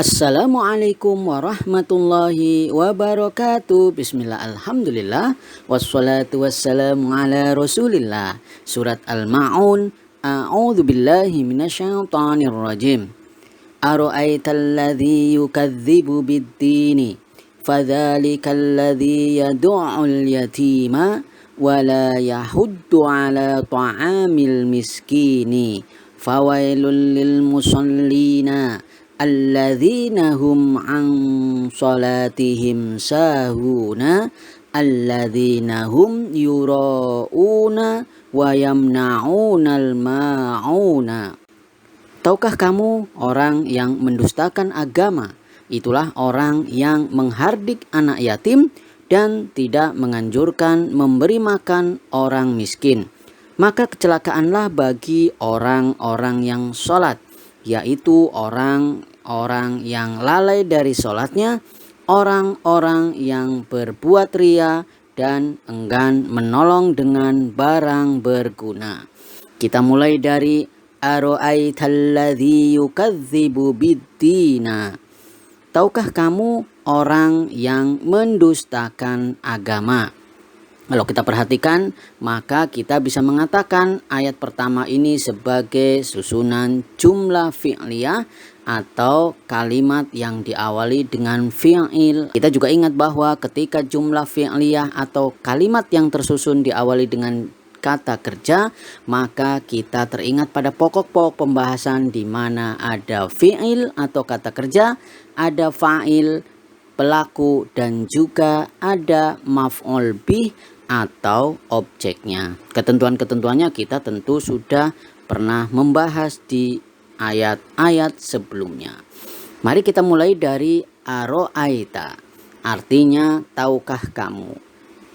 Assalamualaikum warahmatullahi wabarakatuh. Bismillah, alhamdulillah, wassalatu wassalamu ala rasulillah. Surat Al-Ma'un. A'udzu billahi minasyaitonir rajim. Ara'aital ladzi yukadzibu bid-dini fadzalikal ladzi yad'ul yatima wa la yahuddu ala ta'amil miskini fawailul lil musallina alladzina hum an salatihim sahuna alladzina hum yura'una wa yamna'unal ma'una. Tahukah kamu orang yang mendustakan agama? Itulah orang yang menghardik anak yatim dan tidak menganjurkan memberi makan orang miskin. Maka kecelakaanlah bagi orang-orang yang sholat, yaitu orang-orang yang lalai dari sholatnya, orang-orang yang berbuat ria dan enggan menolong dengan barang berguna. Kita mulai dari Ara'aital ladzi yukadzibu bid-dina. Tahukah kamu orang yang mendustakan agama? Kalau kita perhatikan, maka kita bisa mengatakan ayat pertama ini sebagai susunan jumlah fi'liyah atau kalimat yang diawali dengan fi'il. Kita juga ingat bahwa ketika jumlah fi'liyah atau kalimat yang tersusun diawali dengan kata kerja, maka kita teringat pada pokok-pokok pembahasan di mana ada fi'il atau kata kerja, ada fa'il, pelaku, dan juga ada maf'ul bih atau objeknya. Ketentuan-ketentuannya kita tentu sudah pernah membahas di ayat-ayat sebelumnya. Mari kita mulai dari ara'aita. Artinya tahukah kamu?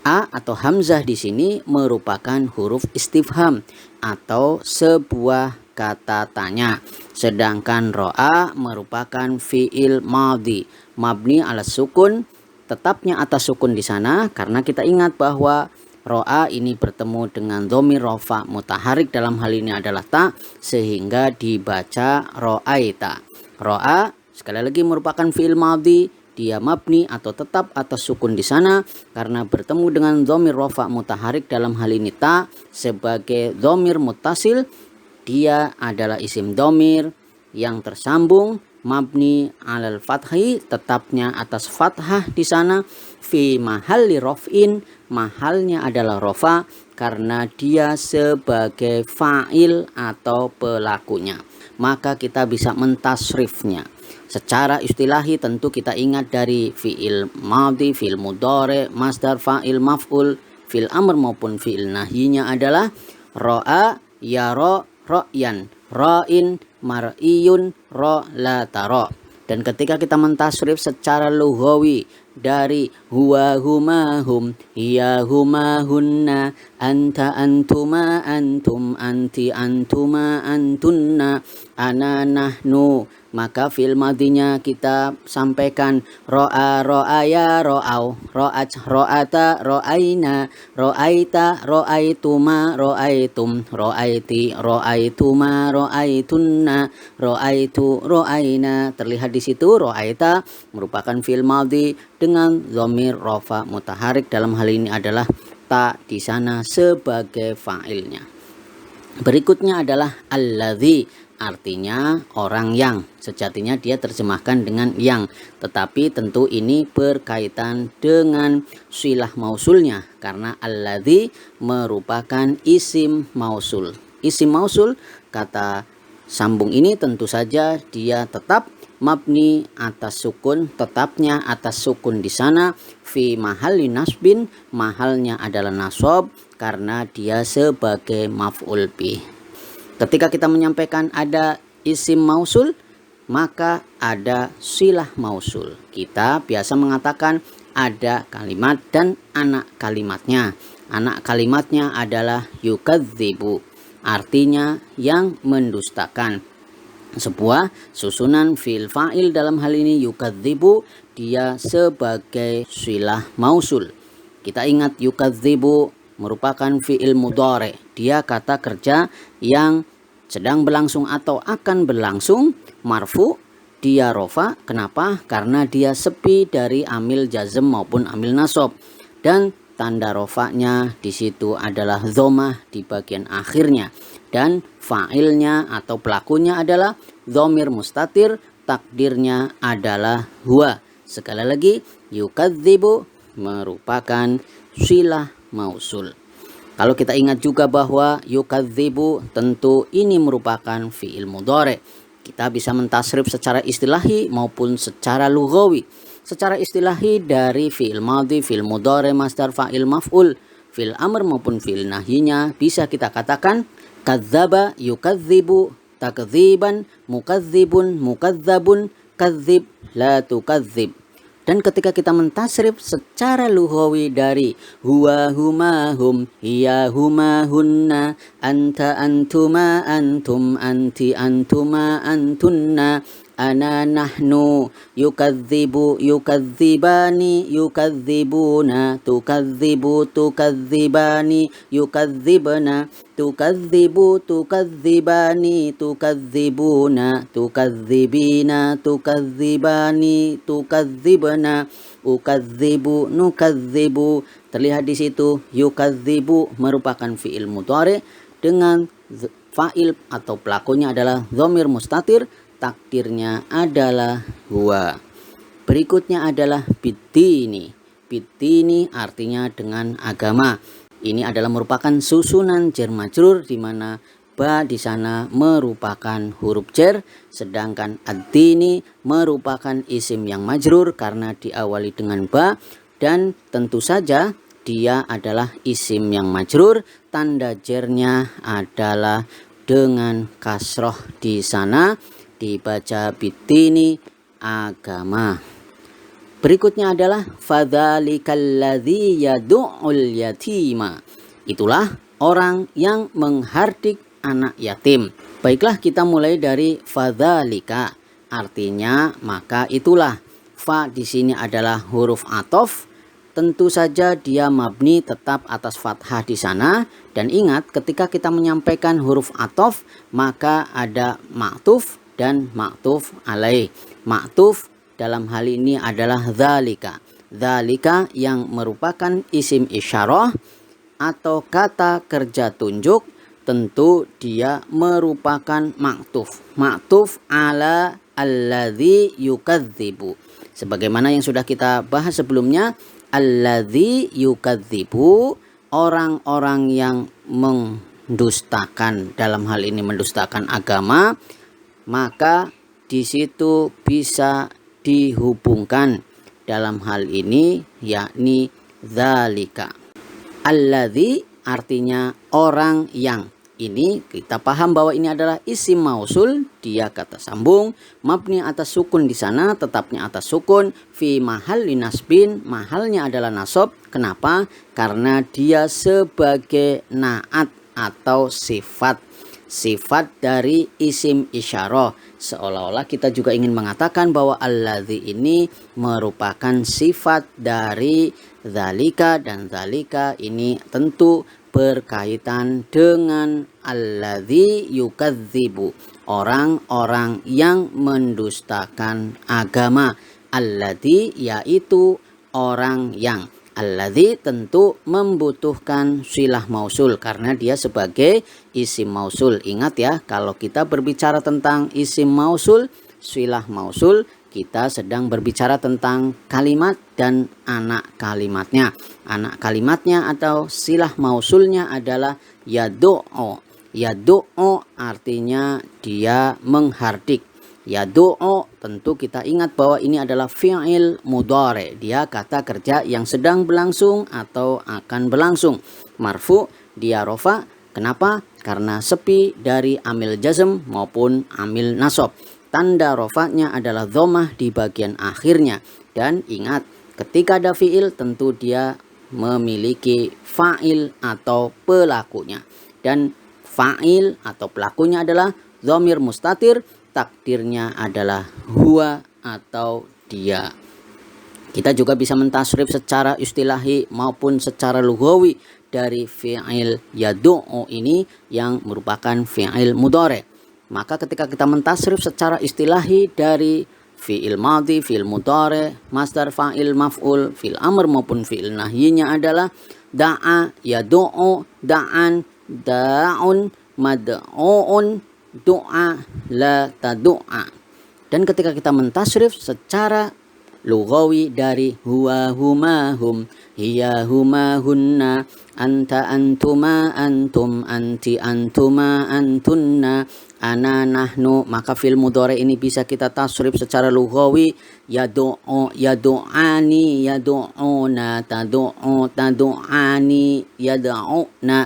A atau hamzah di sini merupakan huruf istifham atau sebuah kata tanya. Sedangkan ro'a merupakan fi'il madhi mabni ala sukun, tetapnya atas sukun di sana karena kita ingat bahwa ro'a ini bertemu dengan dhamir rafa mutaharik, dalam hal ini adalah ta, sehingga dibaca ro'aita. Ro'a sekali lagi merupakan fi'il madhi, dia mabni atau tetap atas sukun di sana karena bertemu dengan dhamir rafa mutaharik, dalam hal ini ta sebagai dhamir muttasil. Dia adalah isim dhamir yang tersambung mabni alal fathi, tetapnya atas fathah di sana, fi mahalli raf'in, mahalnya adalah rofa karena dia sebagai fa'il atau pelakunya. Maka kita bisa mentasrifnya. Secara istilahi tentu kita ingat dari fi'il madhi, fi'il mudhari, masdar, fa'il, maf'ul, fi'il amr maupun fi'il nahyinya adalah ro'a, yara, ra'yan, ra'in, mar'iyun, ro la taro. Dan ketika kita mentasrif secara lughawi dari huwa huma hum, hiya huma hunna, anta antuma antum, anti antuma antunna, ana nahnu, maka fi'il madhinya kita sampaikan ro'a ro'aya ro'au, ro'at ro'ata ro'aina, ro'aita ro'aituma ro'aitum, ro'aiti ro'aituma ro'aitunna, ro'aitu ro'aina. Terlihat di situ ro'aita merupakan fi'il madhi dengan dhamir rafa mutaharik, dalam hal ini adalah ta di sana sebagai fa'ilnya. Berikutnya adalah alladzi, artinya orang yang. Sejatinya dia terjemahkan dengan yang, tetapi tentu ini berkaitan dengan silah mausulnya karena alladzi merupakan isim mausul. Isim mausul, kata sambung ini tentu saja dia tetap mabni atas sukun, tetapnya atas sukun di sana, fi mahalli nasbin, mahalnya adalah nasab karena dia sebagai maf'ul bih. Ketika kita menyampaikan ada isim mausul, maka ada silah mausul. Kita biasa mengatakan ada kalimat dan anak kalimatnya. Anak kalimatnya adalah yukadzibu, artinya yang mendustakan. Sebuah susunan fi'il fa'il, dalam hal ini yukadzibu, dia sebagai silah mausul. Kita ingat yukadzibu merupakan fi'il mudhari, dia kata kerja yang sedang berlangsung atau akan berlangsung, marfu, dia rofa. Kenapa? Karena dia sepi dari amil jazm maupun amil nasab. Dan tanda rofanya di situ adalah dhammah di bagian akhirnya. Dan fa'ilnya atau pelakunya adalah dhamir mustatir, takdirnya adalah huwa. Sekali lagi, yukadzibu merupakan silah mausul. Kalau kita ingat juga bahwa yukadzibu tentu ini merupakan fi'il mudhari. Kita bisa mentasrif secara istilahi maupun secara lughawi. Secara istilahi dari fi'il madhi, fi'il mudhari, masdar, fa'il, maf'ul, fi'il amr maupun fi'il nahyinya bisa kita katakan kadzdzaba yukadzibu, takdziban, mukadzibun, mukadzabun, kadzib, la tukadzib. Dan ketika kita mentasrif secara lughawi dari huwa huma hum, hiya huma hunna, anta antuma antum, anti antuma antunna, ana nahnu, yukadzibu yukadzibani, yukadzibuna, tukadzibu tukadzibani, yukadzibna, tukadzibu tukadzibani, tukadzibuna, tukadzibina, tukadzibani, tukadzibna, ukadzibu, nukadzibu. Terlihat di situ yukadzibu merupakan fi'il mudhari dengan fa'il atau pelakunya adalah dhamir mustatir, takdirnya adalah huwa. Berikutnya adalah bidini. Bidini artinya dengan agama. Ini adalah merupakan susunan jar majrur di mana ba di sana merupakan huruf jar, sedangkan ad-dini merupakan isim yang majrur karena diawali dengan ba, dan tentu saja dia adalah isim yang majrur, tanda jarnya adalah dengan kasroh di sana, dibaca bidini agama. Berikutnya adalah fadzalikal ladzi yad'ul yatima. Itulah orang yang menghardik anak yatim. Baiklah, kita mulai dari fadzalika. Artinya maka itulah. Fa di sini adalah huruf athof. Tentu saja dia mabni tetap atas fathah di sana. Dan ingat, ketika kita menyampaikan huruf athof, maka ada ma'tuf dan ma'tuf alaih. Ma'tuf dalam hal ini adalah dzalika. Dzalika yang merupakan isim isyarah atau kata kerja tunjuk, tentu dia merupakan ma'tuf. Ma'tuf ala alladzi yukadzibu. Sebagaimana yang sudah kita bahas sebelumnya, alladzi yukadzibu, orang-orang yang mendustakan, dalam hal ini mendustakan agama, maka di situ bisa dihubungkan dalam hal ini yakni dzalika. Alladzi artinya orang yang. Ini kita paham bahwa ini adalah isim mausul, dia kata sambung, mabni atas sukun di sana, tetapnya atas sukun, fi mahalli nasbin, mahalnya adalah nasab. Kenapa? Karena dia sebagai naat atau sifat dari isim isyarah. Seolah-olah kita juga ingin mengatakan bahwa alladzi ini merupakan sifat dari dzalika, dan dzalika ini tentu berkaitan dengan alladzi yukadzibu, orang-orang yang mendustakan agama. Alladzi yaitu orang yang. Alladzi tentu membutuhkan silah mausul karena dia sebagai isim mausul. Ingat ya, kalau kita berbicara tentang isim mausul, silah mausul, kita sedang berbicara tentang kalimat dan anak kalimatnya. Anak kalimatnya atau silah mausulnya adalah yadu'u. Yadu'u artinya dia menghardik. Yadu'u tentu kita ingat bahwa ini adalah fi'il mudhari. Dia kata kerja yang sedang berlangsung atau akan berlangsung. Marfu, dia rofa. Kenapa? Karena sepi dari amil jazm maupun amil nasab. Tanda rofanya adalah dhammah di bagian akhirnya. Dan ingat, ketika ada fi'il tentu dia memiliki fa'il atau pelakunya. Dan fa'il atau pelakunya adalah dhamir mustatir, takdirnya adalah huwa atau dia. Kita juga bisa mentasrif secara istilahi maupun secara lughawi dari fi'il yadu'u ini yang merupakan fi'il mudhari. Maka ketika kita mentasrif secara istilahi dari fi'il madhi, fi'il mudhari, masdar fa'il maf'ul, fi'il amr maupun fi'il nahyinya adalah da'a, yadu'u, da'an, da'un, mad'uun, du'a, la tadu'a. Dan ketika kita mentasrif secara lughawi dari huwa, huma, hum, hiya, huma, hunna, anta, antuma, antum, anti, antuma, antunna, ana, nahnu, maka fi'il mudhari ini bisa kita tasrif secara lughawi yadu'u, yadu'ani, yadu'una, tadu'u, tadu'ani, yad'una,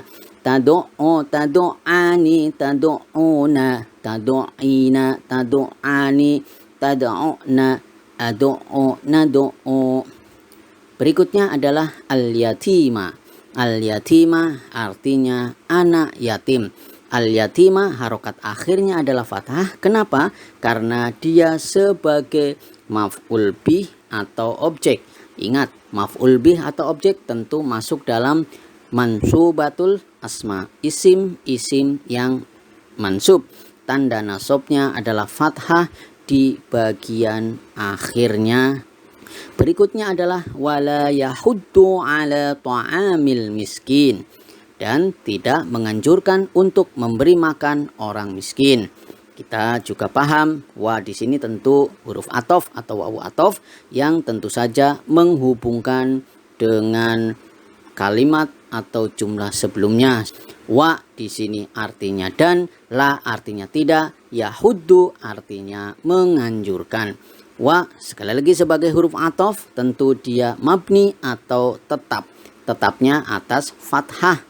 tadu'u, tadu'ani, tadu'una, tadu'ina, tadu'ani, tad'u'na, adu'u, nadu'u. Berikutnya adalah al-yatima. Al-yatima artinya anak yatim. Al-yatima harokat akhirnya adalah fathah. Kenapa? Karena dia sebagai maf'ul bih atau objek. Ingat, maf'ul bih atau objek tentu masuk dalam mansubatul asma. Isim yang mansub. Tanda nasabnya adalah fathah di bagian akhirnya. Berikutnya adalah wala yahuddu ala ta'amil miskin, dan tidak menganjurkan untuk memberi makan orang miskin. Kita juga paham wa di sini tentu huruf athof atau wawu athof yang tentu saja menghubungkan dengan kalimat atau jumlah sebelumnya. Wa di sini artinya dan, la artinya tidak, yahuddu artinya menganjurkan. Wa sekali lagi sebagai huruf athof tentu dia mabni atau tetap. Tetapnya atas fathah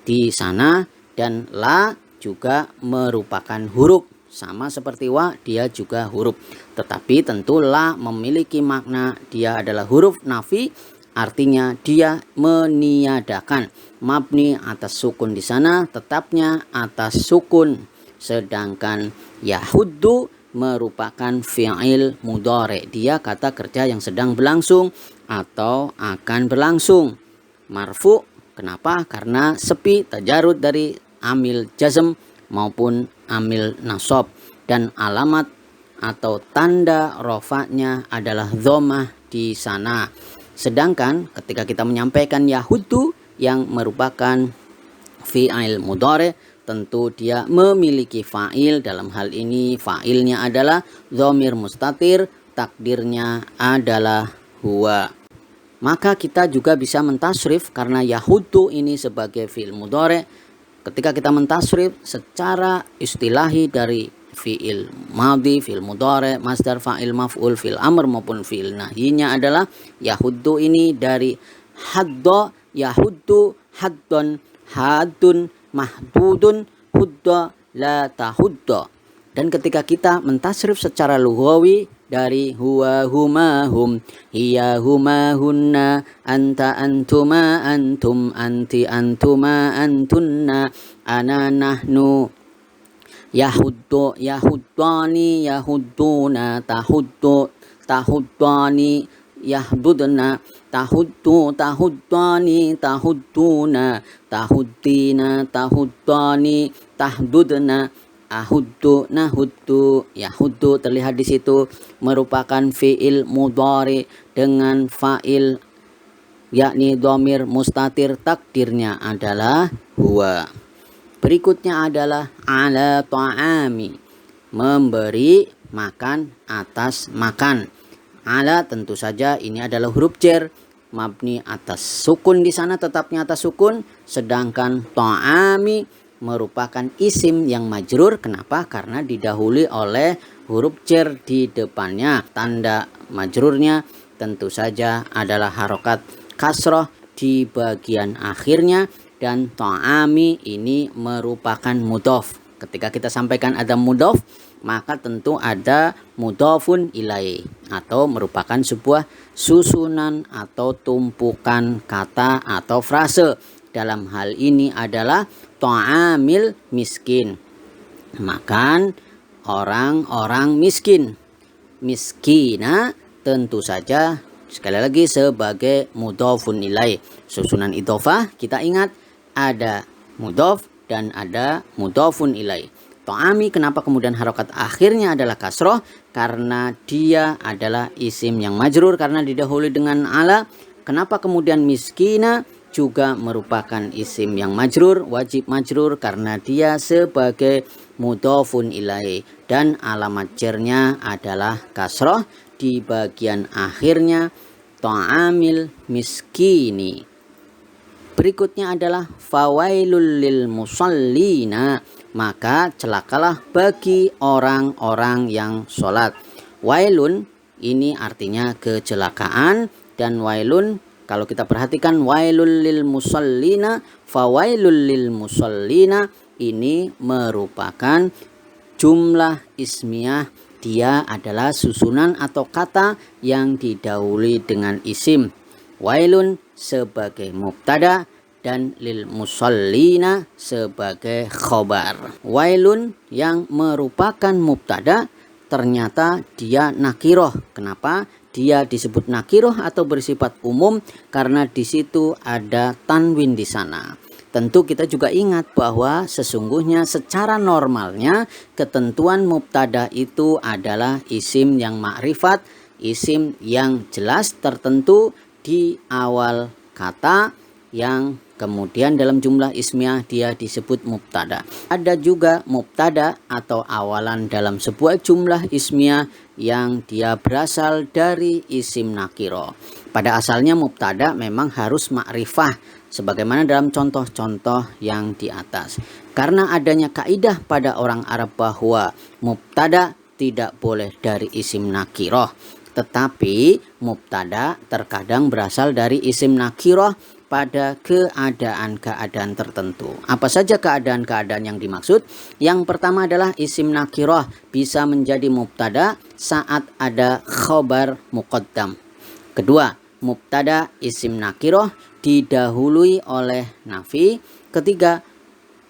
di sana, dan la juga merupakan huruf. Sama seperti wa, dia juga huruf. Tetapi tentu la memiliki makna dia adalah huruf nafi, artinya dia meniadakan. Mabni atas sukun di sana, tetapnya atas sukun. Sedangkan yahuddu merupakan fi'il mudhari. Dia kata kerja yang sedang berlangsung atau akan berlangsung. Marfu, kenapa? Karena sepi tajarud dari amil jazm maupun amil nasab, dan alamat atau tanda rofa'nya adalah dhammah di sana. Sedangkan ketika kita menyampaikan yahuddu yang merupakan fi'il mudhari, tentu dia memiliki fa'il. Dalam hal ini fa'ilnya adalah dhamir mustatir, takdirnya adalah huwa. Maka kita juga bisa mentasrif karena yahuddu ini sebagai fi'il mudhari. Ketika kita mentasrif secara istilahi dari fi'il madhi, fi'il mudhari, masdar fa'il maf'ul, fi'il amr maupun fi'il nahyinya adalah yahuddu ini dari hadda, yahuddu, haddon, hadun, mahdudun, hudda, la tahudda. Dan ketika kita mentasrif secara lughawi dari huwa, huma, hum, hiya, huma, hunna, anta, antuma, antum, anti, antuma, antunna, ana, nahnu, yahuddu, yahuddani, yahudduna, tahuddu, tahuddani, yahdudna, tahuddu, tahuddani, tahudduna, tahuddina, tahuddani, tahdudna, ahuddu, nahuddu. Yahuddu terlihat di situ merupakan fi'il mudhari dengan fa'il yakni dhamir mustatir, takdirnya adalah huwa. Berikutnya adalah ala ta'ami, memberi makan atas makan. Ala tentu saja ini adalah huruf jar, mabni atas sukun di sana, tetapnya atas sukun. Sedangkan ta'ami merupakan isim yang majrur. Kenapa? Karena didahului oleh huruf jar di depannya. Tanda majrurnya tentu saja adalah harokat kasroh di bagian akhirnya, dan ta'ami ini merupakan mudhof. Ketika kita sampaikan ada mudhof, maka tentu ada mudhofun ilaih atau merupakan sebuah susunan atau tumpukan kata atau frase. Dalam hal ini adalah ta'amil miskin, makan orang-orang miskin. Miskina tentu saja sekali lagi sebagai mudhofun ilaih. Susunan idhofah kita ingat ada mudhof dan ada mudhofun ilaih. To'ami, kenapa kemudian harokat akhirnya adalah kasroh? Karena dia adalah isim yang majrur karena didahului dengan ala. Kenapa kemudian miskina juga merupakan isim yang majrur, wajib majrur karena dia sebagai mudhofun ilaih, dan alamat jarnya adalah kasroh di bagian akhirnya ta'amil miskini. Berikutnya adalah fawailul lil musallina, maka celakalah bagi orang-orang yang sholat. Wailun ini artinya kecelakaan, dan wailun kalau kita perhatikan wailul lil musallina, fawailul lil musallina ini merupakan jumlah ismiyah. Dia adalah susunan atau kata yang didahului dengan isim. Wailun sebagai mubtada dan lil musallina sebagai khobar. Wailun yang merupakan mubtada ternyata dia nakiroh. Kenapa dia disebut nakiroh atau bersifat umum? Karena di situ ada tanwin di sana. Tentu kita juga ingat bahwa sesungguhnya secara normalnya ketentuan mubtada itu adalah isim yang ma'rifat, isim yang jelas tertentu di awal kata, yang kemudian dalam jumlah ismiyah dia disebut mubtada. Ada juga mubtada atau awalan dalam sebuah jumlah ismiyah yang dia berasal dari isim nakiro. Pada asalnya mubtada memang harus ma'rifah sebagaimana dalam contoh-contoh yang di atas. Karena adanya kaidah pada orang Arab bahwa mubtada tidak boleh dari isim nakiroh, tetapi mubtada terkadang berasal dari isim nakiroh pada keadaan-keadaan tertentu. Apa saja keadaan-keadaan yang dimaksud? Yang pertama adalah isim nakiroh bisa menjadi mubtada saat ada khobar muqaddam. Kedua, mubtada isim nakiroh didahului oleh nafi. Ketiga,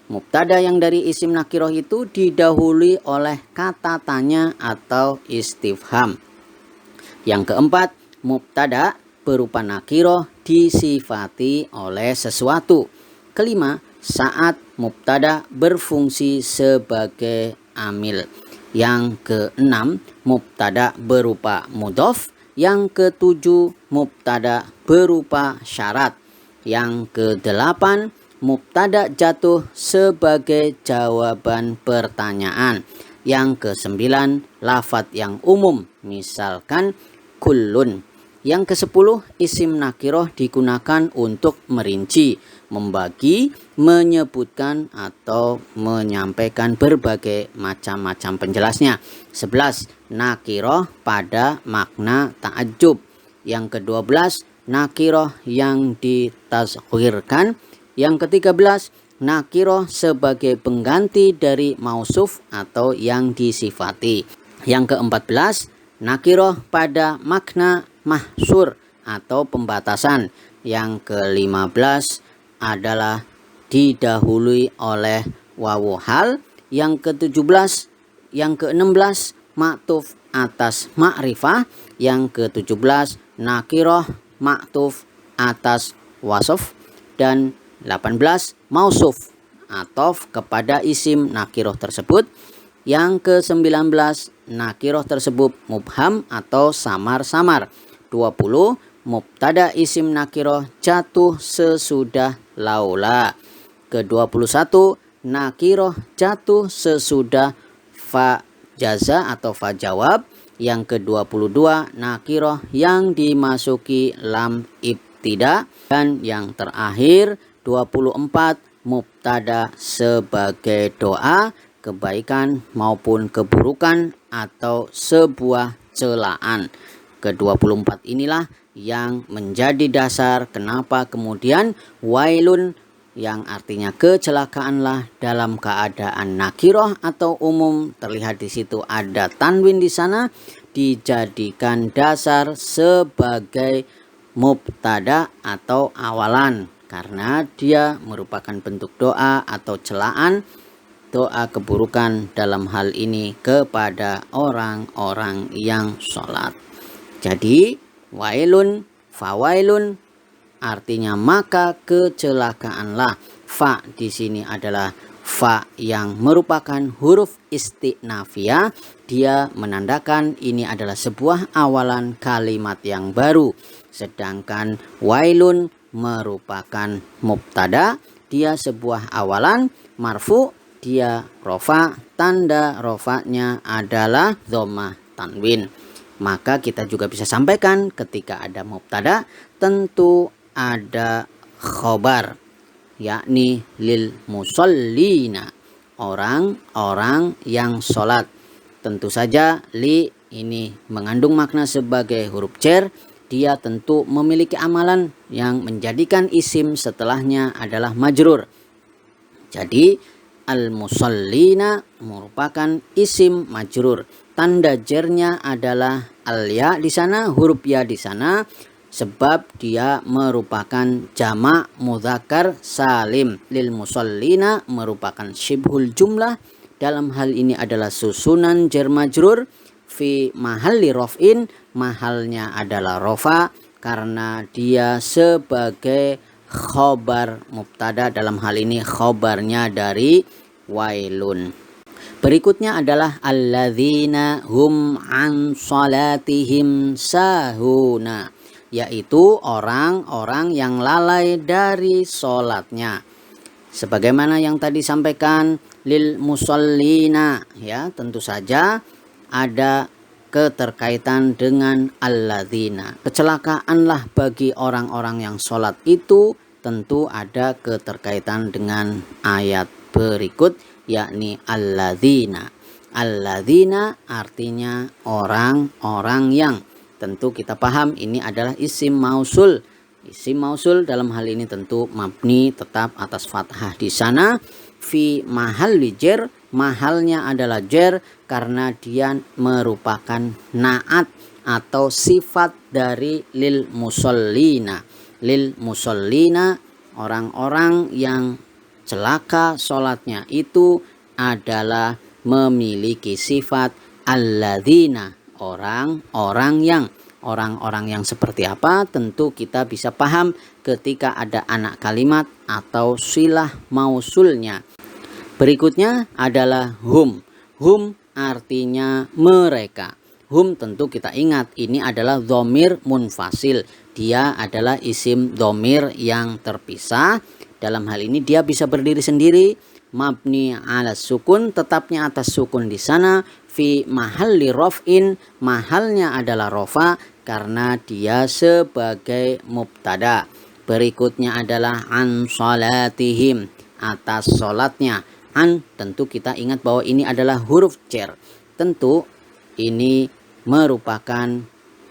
mubtada yang dari isim nakiroh itu didahului oleh kata tanya atau istifham. Yang keempat, mubtada berupa nakiroh disifati oleh sesuatu. Kelima, saat mubtada berfungsi sebagai amil. Yang keenam, mubtada berupa mudhof. Yang ketujuh, mubtada berupa syarat. Yang kedelapan, mubtada jatuh sebagai jawaban pertanyaan. Yang kesembilan, lafadz yang umum, misalkan kullun. Yang kesepuluh, isim nakiroh digunakan untuk merinci, membagi, menyebutkan atau menyampaikan berbagai macam-macam penjelasnya. 11, nakiroh pada makna ta'ajjub. Yang ke-12, nakiroh yang ditazkhirkan. Yang ke-13, nakiroh sebagai pengganti dari mausuf atau yang disifati. Yang ke-14, nakiroh pada makna mahsur atau pembatasan. Yang ke-15 adalah didahului oleh wawu hal. Yang ke-17, yang ke-16 ma'tuf atas ma'rifah. Yang ke-17 nakiroh ma'tuf atas wasof. Dan 18 mausuf atof kepada isim nakiroh tersebut. Yang ke-19 nakiroh tersebut mubham atau samar-samar. 20 mubtada isim nakiroh jatuh sesudah laula. Ke-21 nakiroh jatuh sesudah fa jaza atau fa jawab. Yang ke-22 nakiroh yang dimasuki lam ibtida. Dan yang terakhir 24 mubtada sebagai doa, kebaikan maupun keburukan atau sebuah celaan. Ke-24 inilah yang menjadi dasar kenapa kemudian wailun yang artinya kecelakaanlah dalam keadaan nakiroh atau umum, terlihat di situ ada tanwin di sana, dijadikan dasar sebagai mubtada atau awalan karena dia merupakan bentuk doa atau celaan, doa keburukan dalam hal ini kepada orang-orang yang sholat. Jadi wailun, fawailun artinya maka kecelakaanlah. Fa di sini adalah fa yang merupakan huruf istinafiyah, dia menandakan ini adalah sebuah awalan kalimat yang baru. Sedangkan wailun merupakan mubtada, dia sebuah awalan marfu, dia rofa, tanda rofanya adalah dhammah tanwin. Maka kita juga bisa sampaikan ketika ada mubtada tentu ada khobar, yakni lil musallina, orang-orang yang sholat. Tentu saja li ini mengandung makna sebagai huruf jar, dia tentu memiliki amalan yang menjadikan isim setelahnya adalah majrur. Jadi al-musallina merupakan isim majrur. Tanda jarnya adalah al-ya di sana, huruf ya di sana, sebab dia merupakan jamak mudzakkar salim. Lil musallina merupakan syibhul jumlah, dalam hal ini adalah susunan jar majrur. Fi mahalli rof'in, mahalnya adalah rofa karena dia sebagai khobar mubtada, dalam hal ini khobarnya dari wailun. Berikutnya adalah alladzina hum an salatihim sahuna, yaitu orang-orang yang lalai dari sholatnya. Sebagaimana yang tadi sampaikan lil musallina, ya tentu saja ada keterkaitan dengan alladzina. Kecelakaanlah bagi orang-orang yang sholat itu tentu ada keterkaitan dengan ayat berikut, yakni alladzina. Alladzina artinya orang-orang yang. Tentu kita paham ini adalah isim mausul. Isim mausul dalam hal ini tentu mabni tetap atas fathah di sana. Fi mahalli jar, mahalnya adalah jar karena dia merupakan naat atau sifat dari lil musallina. Lil musallina, orang-orang yang celaka sholatnya itu adalah memiliki sifat alladzina, orang-orang yang. Orang-orang yang seperti apa tentu kita bisa paham ketika ada anak kalimat atau silah mausulnya. Berikutnya adalah hum. Hum artinya mereka. Hum tentu kita ingat ini adalah dhamir munfasil. Dia adalah isim dhamir yang terpisah. Dalam hal ini dia bisa berdiri sendiri. Mabni ala sukun, tetapnya atas sukun di sana. Fi mahalli rof'in, mahalnya adalah rofa karena dia sebagai mubtada. Berikutnya adalah an salatihim, atas sholatnya. An tentu kita ingat bahwa ini adalah huruf jar. Tentu ini merupakan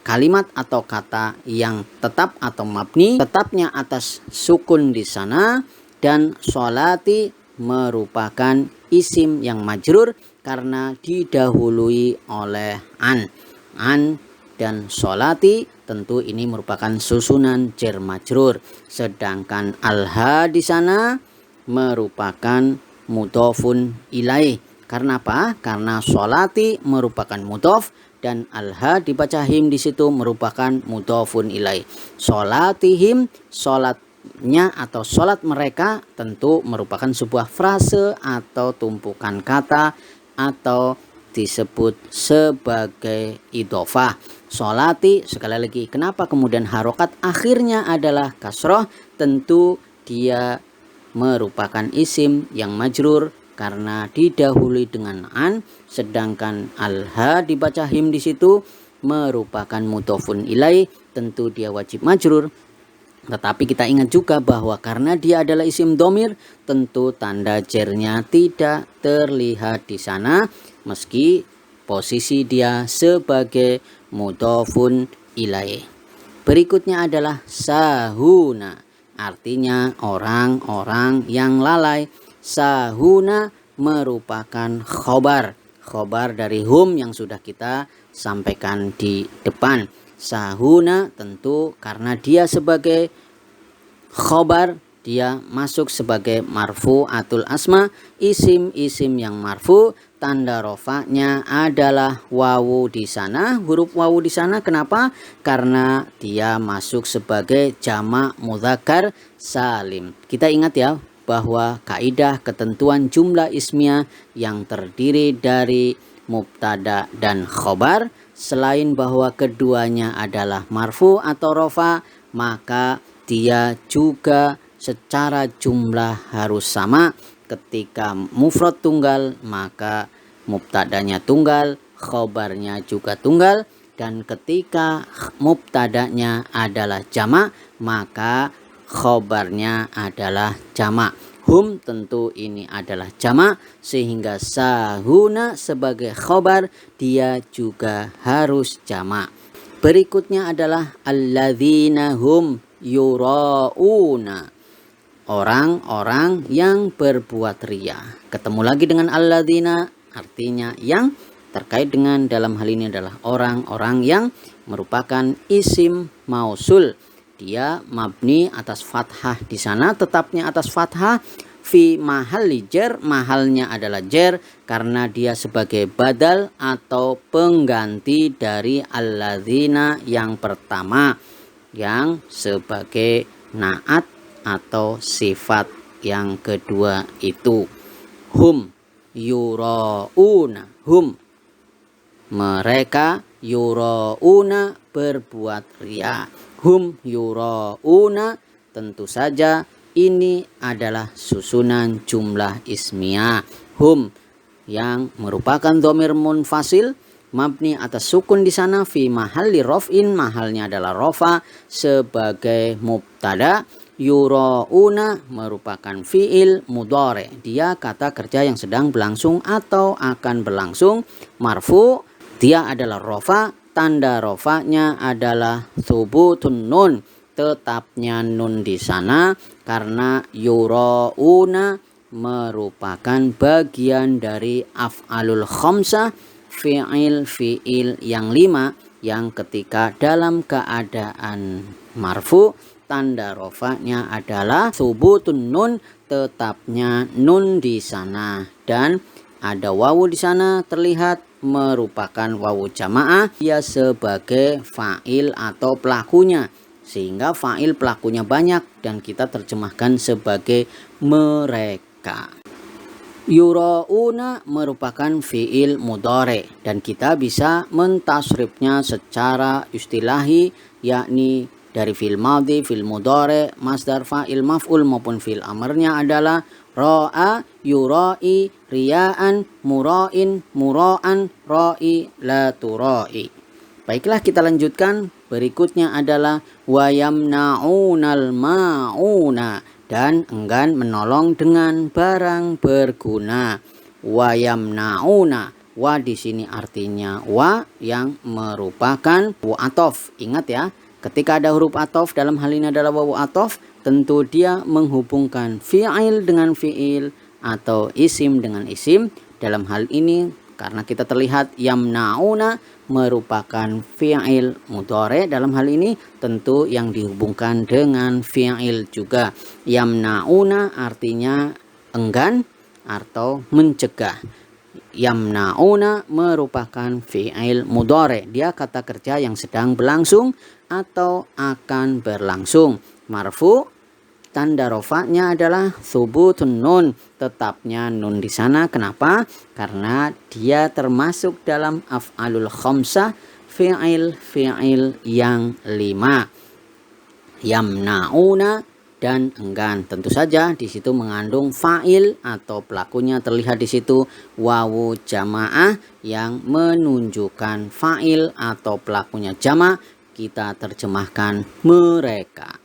kalimat atau kata yang tetap atau mabni, tetapnya atas sukun di sana, dan sholati merupakan isim yang majrur karena didahului oleh an. An dan sholati tentu ini merupakan susunan jar majrur. Sedangkan alha di sana merupakan mudhofun ilaih. Karena apa? Karena sholati merupakan mudhof dan alha dibaca him di situ merupakan mudhofun ilaih. Sholatihim, sholatnya atau sholat mereka tentu merupakan sebuah frase atau tumpukan kata atau disebut sebagai idhofah. Sholati, sekali lagi, kenapa kemudian harokat akhirnya adalah kasroh? Tentu dia merupakan isim yang majrur karena didahului dengan an, sedangkan alha dibaca him di situ merupakan mudhofun ilaih, tentu dia wajib majrur. Tetapi kita ingat juga bahwa karena dia adalah isim dhamir, tentu tanda jarnya tidak terlihat di sana meski posisi dia sebagai mudhofun ilaih. Berikutnya adalah sahuna, artinya orang-orang yang lalai. Sahuna merupakan khobar dari hum yang sudah kita sampaikan di depan. Sahuna tentu karena dia sebagai khobar, dia masuk sebagai marfu'atul asma, isim-isim yang marfu, tanda rofanya adalah wawu di sana, huruf wawu di sana. Kenapa? Karena dia masuk sebagai jamak mudzakkar salim. Kita ingat ya, bahwa kaidah ketentuan jumlah ismiyah yang terdiri dari mubtada dan khobar, selain bahwa keduanya adalah marfu atau rofa, maka dia juga secara jumlah harus sama. Ketika mufrad tunggal, maka mubtadanya tunggal, khobarnya juga tunggal. Dan ketika mubtadanya adalah jamak, maka khobarnya adalah jamak. Hum tentu ini adalah jamak, sehingga sahuna sebagai khobar dia juga harus jamak. Berikutnya adalah alladzina hum yura'una, orang-orang yang berbuat ria. Ketemu lagi dengan alladzina, artinya yang terkait dengan dalam hal ini adalah orang-orang yang merupakan isim mausul. Dia mabni atas fathah di sana, tetapnya atas fathah. Fi mahalli jar, mahalnya adalah jar karena dia sebagai badal atau pengganti dari alladzina yang pertama yang sebagai naat atau sifat yang kedua itu. Hum yurauna, hum mereka, yurauna berbuat ria. Hum yurauna tentu saja ini adalah susunan jumlah ismiyah. Hum yang merupakan dhamir munfasil mabni atas sukun di sana, fi mahalli raf'in, mahalnya adalah rofa sebagai mubtada. Yurauna merupakan fi'il mudhari, dia kata kerja yang sedang berlangsung atau akan berlangsung. Marfu, dia adalah rofa, tanda rofanya adalah thubutun nun, tetapnya nun di sana karena yurauna merupakan bagian dari af'alul khamsah, fi'il yang 5 yang ketika dalam keadaan marfu tanda rofanya adalah thubutun nun, tetapnya nun di sana, dan ada wawu di sana terlihat merupakan wawu jamaah, dia sebagai fa'il atau pelakunya, sehingga fa'il pelakunya banyak dan kita terjemahkan sebagai mereka. Yura'una merupakan fi'il mudhari dan kita bisa mentasrifnya secara istilahi, yakni dari fi'il madhi, fi'il mudhari, masdar fa'il maf'ul maupun fi'il amarnya adalah ra'a, yura'i, riya'an, mura'in, mura'an, ra'i, la tura'i. Baiklah, kita lanjutkan. Berikutnya adalah wa yamna'unal ma'una, dan enggan menolong dengan barang berguna. Wa yamna'una, wa di sini artinya wa yang merupakan wawu atof. Ingat ya, ketika ada huruf atof dalam hal ini adalah wawu atof, tentu dia menghubungkan fi'il dengan fi'il atau isim dengan isim. Dalam hal ini karena kita terlihat yamna'una merupakan fi'il mudhari, dalam hal ini tentu yang dihubungkan dengan fi'il juga. Yamna'una artinya enggan atau mencegah. Yamna'una merupakan fi'il mudhari, dia kata kerja yang sedang berlangsung atau akan berlangsung. Marfu, tanda rofanya adalah thubutun nun, tetapnya nun di sana. Kenapa? Karena dia termasuk dalam af'alul khamsah, fi'il yang 5. Yamna'una dan enggan, tentu saja di situ mengandung fa'il atau pelakunya terlihat di situ wawu jamaah yang menunjukkan fa'il atau pelakunya jamak, kita terjemahkan mereka.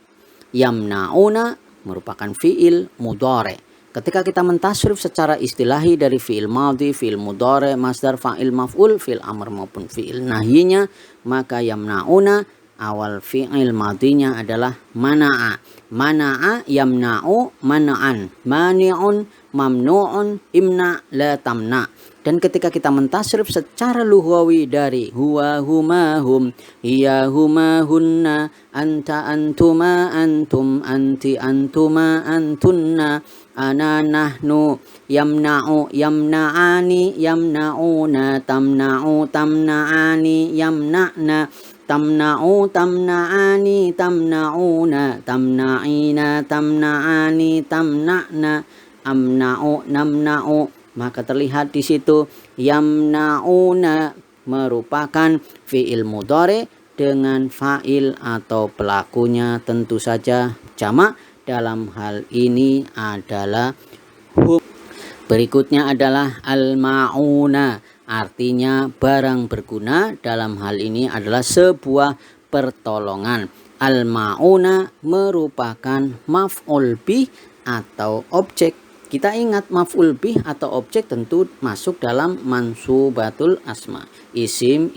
Yamna'una merupakan fi'il mudhari. Ketika kita mentasrif secara istilahi dari fi'il madhi, fi'il mudhari, masdar fa'il maf'ul, fi'il amr maupun fi'il nahyinya, maka yamna'una awal fi'il madhinya adalah mana'a. Mana'a yamna'u mana'an, mani'un mamnu'un, imna la tamna. Dan ketika kita mentasrif secara lughawi dari huwa huma hum, hiya huma hunna, anta antuma antum, anti antuma antunna, ana nahnu, yamna'u yamna'ani, yamna'una, tamna'u tamna'ani, yamna'na, tamna'u, tamna'ani, tamna'una, tamna'ina, tamna'ani, tamna'na, amna'u, namna'u. Maka terlihat di situ yamna'una merupakan fi'il mudhari dengan fa'il atau pelakunya tentu saja jamak. Dalam hal ini adalah hum. Berikutnya adalah al-ma'una, artinya barang berguna. Dalam hal ini adalah sebuah pertolongan. Al-ma'una merupakan maf'ul bih atau objek. Kita ingat maf'ul bih atau objek tentu masuk dalam mansubatul asma, isim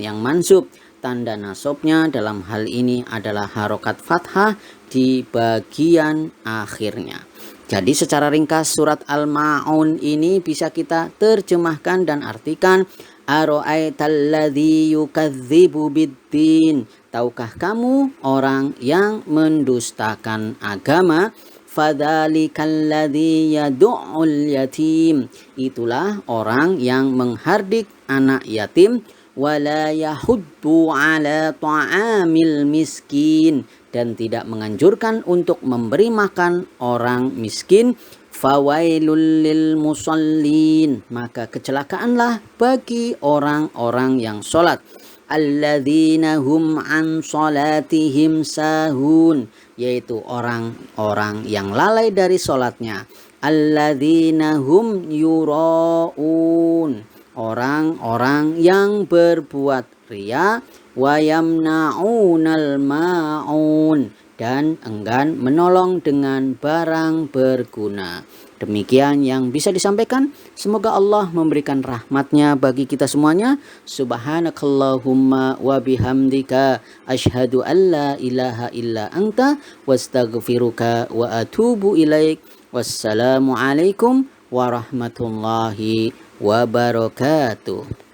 yang mansub. Tanda nasabnya dalam hal ini adalah harokat fathah di bagian akhirnya. Jadi secara ringkas surat Al-Ma'un ini bisa kita terjemahkan dan artikan, ara'aitalladzi yukadzibu biddin. Tahukah kamu orang yang mendustakan agama? Fadzalikalladzi yad'ul yatim. Itulah orang yang menghardik anak yatim. Wala yahuddu ala ta'amil miskin, dan tidak menganjurkan untuk memberi makan orang miskin. Fawailul lil musallin, maka kecelakaanlah bagi orang-orang yang sholat. Alladzina hum an sholatihim sahun, yaitu orang-orang yang lalai dari sholatnya. Alladzina hum yura'un, orang-orang yang berbuat riya. Wa yamna'unal ma'un, dan enggan menolong dengan barang berguna. Demikian yang bisa disampaikan. Semoga Allah memberikan rahmatnya bagi kita semuanya. Subhanakallahumma wa bihamdika asyhadu an la ilaha illa anta wastaghfiruka wa atubu ilaik. Wassalamualaikum warahmatullahi wabarakatuh.